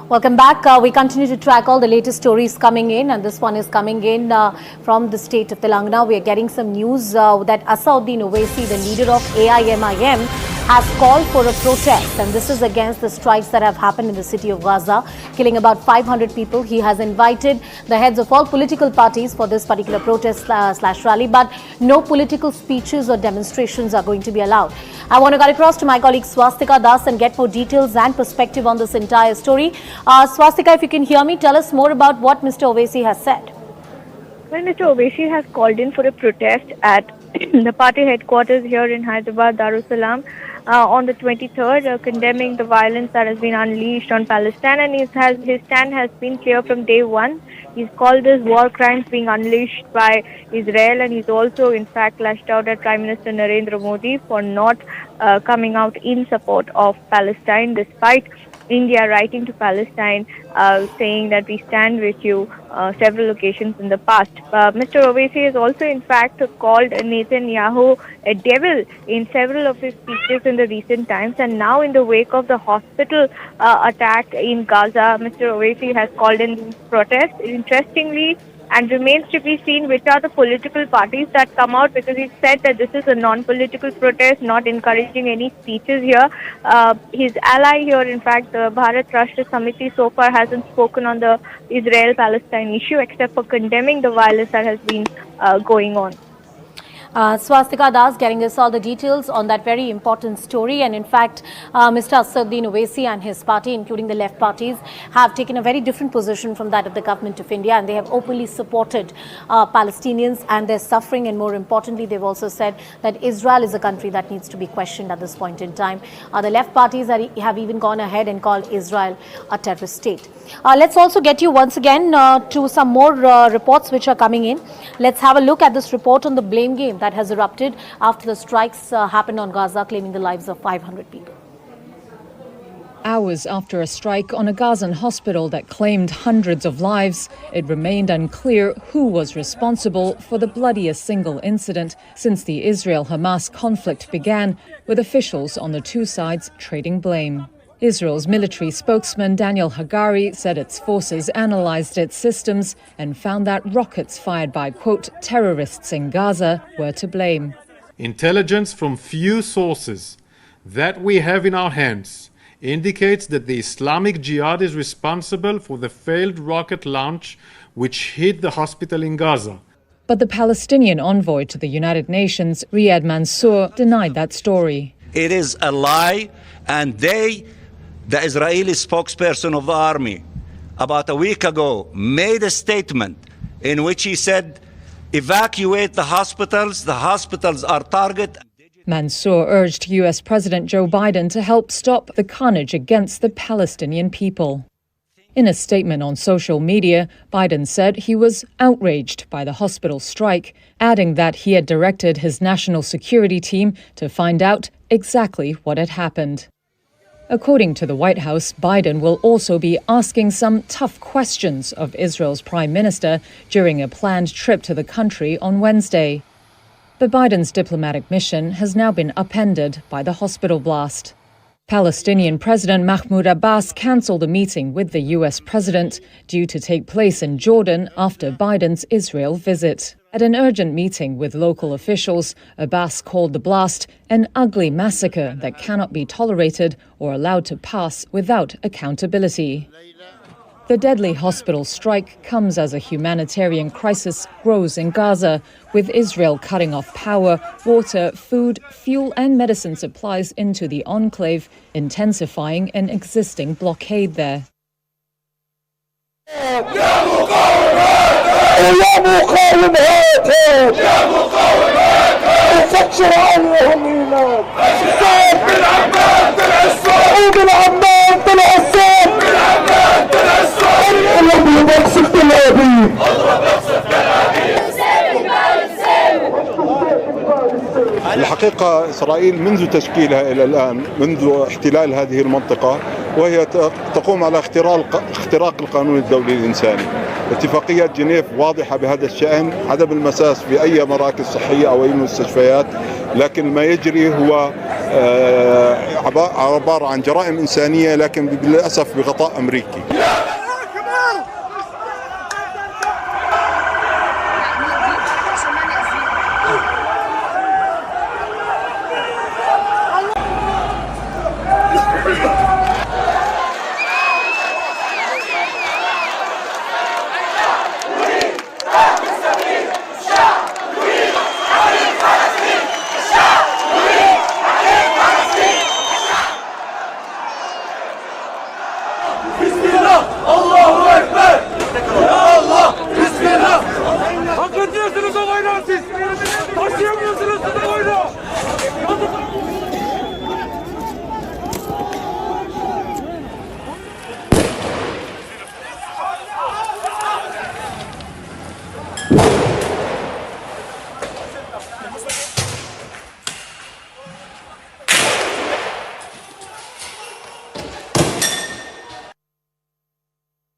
Welcome back. We continue to track all the latest stories coming in, and this one is coming in from the state of Telangana. We are getting some news that Asaduddin Owaisi, the leader of AIMIM, has called for a protest, and this is against the strikes that have happened in the city of Gaza, killing about 500 people. He has invited the heads of all political parties for this particular protest slash rally, but no political speeches or demonstrations are going to be allowed. I want to get across to my colleague Swastika Das and get more details and perspective on this entire story. Swastika, if you can hear me, tell us more about what Mr. Owaisi has said. Well, Mr. Owaisi has called in for a protest at the party headquarters here in Hyderabad, Darussalam, on the 23rd, condemning the violence that has been unleashed on Palestine, and his stand has been clear from day one. He's called this war crimes being unleashed by Israel, and he's also, in fact, lashed out at Prime Minister Narendra Modi for not coming out in support of Palestine, despite India writing to Palestine saying that we stand with you several occasions in the past. Mr. Owaisi has also, in fact, called Netanyahu a devil in several of his speeches in the recent times, and now in the wake of the hospital attack in Gaza, Mr. Owaisi has called in protest. Interestingly, and remains to be seen which are the political parties that come out, because he said that this is a non-political protest, not encouraging any speeches here. His ally here, in fact, the Bharat Rashtra Samiti, so far hasn't spoken on the Israel-Palestine issue except for condemning the violence that has been going on. Swastika Das getting us all the details on that very important story, and in fact Mr. Asaduddin Owaisi and his party, including the left parties, have taken a very different position from that of the government of India, and they have openly supported Palestinians and their suffering, and more importantly they've also said that Israel is a country that needs to be questioned at this point in time. The left parties have even gone ahead and called Israel a terrorist state. Let's also get you once again to some more reports which are coming in. Let's have a look at this report on the blame game that has erupted after the strikes happened on Gaza, claiming the lives of 500 people. Hours after a strike on a Gazan hospital that claimed hundreds of lives, it remained unclear who was responsible for the bloodiest single incident since the Israel-Hamas conflict began, with officials on the two sides trading blame. Israel's military spokesman Daniel Hagari said its forces analyzed its systems and found that rockets fired by, quote, terrorists in Gaza were to blame. Intelligence from few sources that we have in our hands indicates that the Islamic Jihad is responsible for the failed rocket launch which hit the hospital in Gaza. But the Palestinian envoy to the United Nations, Riyad Mansour, denied that story. It is a lie, and the Israeli spokesperson of the army, about a week ago, made a statement in which he said, evacuate the hospitals are target. Mansour urged US President Joe Biden to help stop the carnage against the Palestinian people. In a statement on social media, Biden said he was outraged by the hospital strike, adding that he had directed his national security team to find out exactly what had happened. According to the White House, Biden will also be asking some tough questions of Israel's prime minister during a planned trip to the country on Wednesday. But Biden's diplomatic mission has now been upended by the hospital blast. Palestinian President Mahmoud Abbas cancelled a meeting with the US president due to take place in Jordan after Biden's Israel visit. At an urgent meeting with local officials, Abbas called the blast an ugly massacre that cannot be tolerated or allowed to pass without accountability. The deadly hospital strike comes as a humanitarian crisis grows in Gaza, with Israel cutting off power, water, food, fuel and medicine supplies into the enclave, intensifying an existing blockade there. الحقيقة إسرائيل منذ تشكيلها إلى الآن، منذ احتلال هذه المنطقة، وهي تقوم على اختراق القانون الدولي الإنساني. اتفاقية جنيف واضحة بهذا الشأن، عدم المساس بأي مراكز صحية أو أي مستشفيات، لكن ما يجري هو عبارة عن جرائم إنسانية لكن للأسف بغطاء أمريكي. Allah